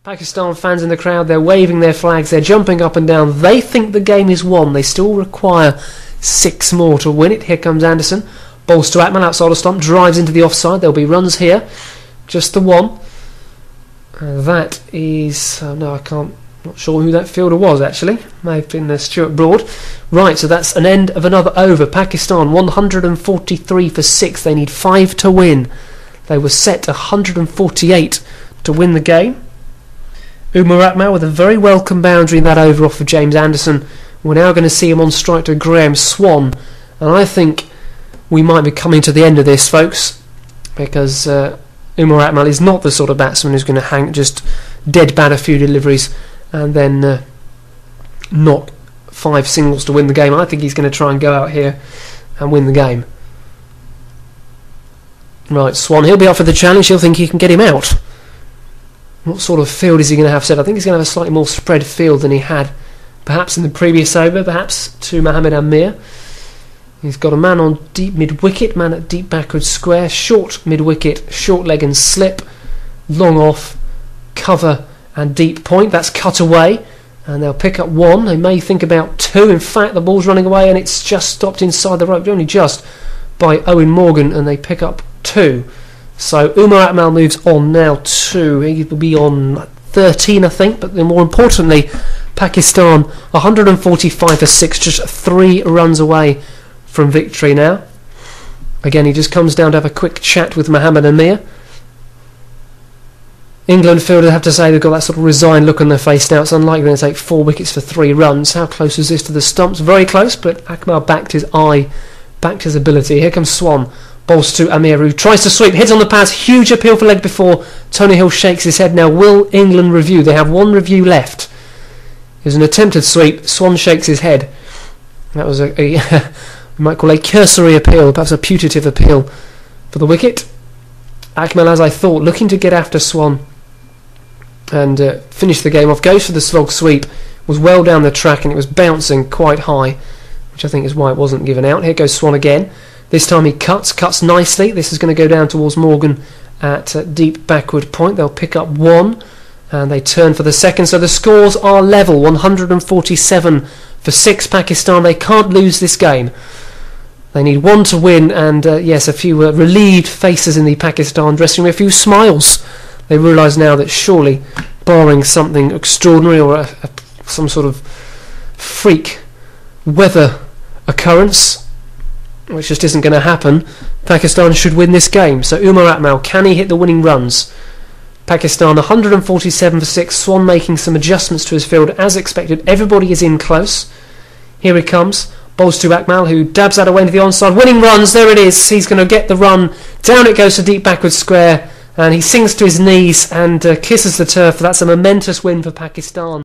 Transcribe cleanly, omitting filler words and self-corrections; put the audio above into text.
Pakistan fans in the crowd, they're waving their flags, they're jumping up and down. They think the game is won. They still require 6 more to win it. Here comes Anderson. Bowls to Akmal outside of stump, drives into the offside. There'll be runs here. Just the one. That is... no, I can't... Not sure who that fielder was, actually. May have been Stuart Broad. Right, so that's an end of another over. Pakistan 143 for 6. They need 5 to win. They were set 148 to win the game. Umar Akmal with a very welcome boundary in that over off of James Anderson. We're now going to see him on strike to Graham Swan. And I think we might be coming to the end of this, folks, because Umar Akmal is not the sort of batsman who's going to just dead bat a few deliveries and then knock 5 singles to win the game. I think he's going to try and go out here and win the game. Right, Swan, he'll be up for the challenge. He'll think he can get him out. What sort of field is he going to have set? I think he's going to have a slightly more spread field than he had perhaps in the previous over, perhaps to Mohammed Amir. He's got a man on deep mid-wicket, man at deep backward square, short mid-wicket, short leg and slip, long off, cover and deep point. That's cut away and they'll pick up 1. They may think about 2. In fact, the ball's running away and it's just stopped inside the rope, only just by Owen Morgan, and they pick up 2. So Umar Akmal moves on now to, he will be on 13 I think, but then more importantly Pakistan 145 for 6, just 3 runs away from victory now. Again, he just comes down to have a quick chat with Mohammed Amir. England fielders have to say they've got that sort of resigned look on their face now. It's unlikely they're going to take 4 wickets for 3 runs. How close is this to the stumps? Very close, but Akmal backed his eye, backed his ability. Here comes Swan. Bowls to Amir, who tries to sweep, hits on the pads, huge appeal for leg before. Tony Hill shakes his head. Now will England review? They have 1 review left. It was an attempted sweep. Swan shakes his head. That was a we might call a cursory appeal, perhaps a putative appeal for the wicket. Akmal, as I thought, looking to get after Swan and finish the game off, goes for the slog sweep, was well down the track and it was bouncing quite high, which I think is why it wasn't given out. Here goes Swan again. This time he cuts nicely. This is going to go down towards Morgan at deep backward point. They'll pick up 1 and they turn for the second. So the scores are level, 147 for 6 Pakistan. They can't lose this game. They need 1 to win, and yes, a few relieved faces in the Pakistan dressing room, a few smiles. They realise now that surely, barring something extraordinary or some sort of freak weather occurrence, which just isn't going to happen, Pakistan should win this game. So Umar Akmal, can he hit the winning runs? Pakistan 147 for 6. Swan making some adjustments to his field as expected. Everybody is in close. Here he comes. Bowls to Akmal, who dabs that away into the onside. Winning runs, there it is. He's going to get the run. Down it goes to deep backward square, and he sinks to his knees and kisses the turf. That's a momentous win for Pakistan.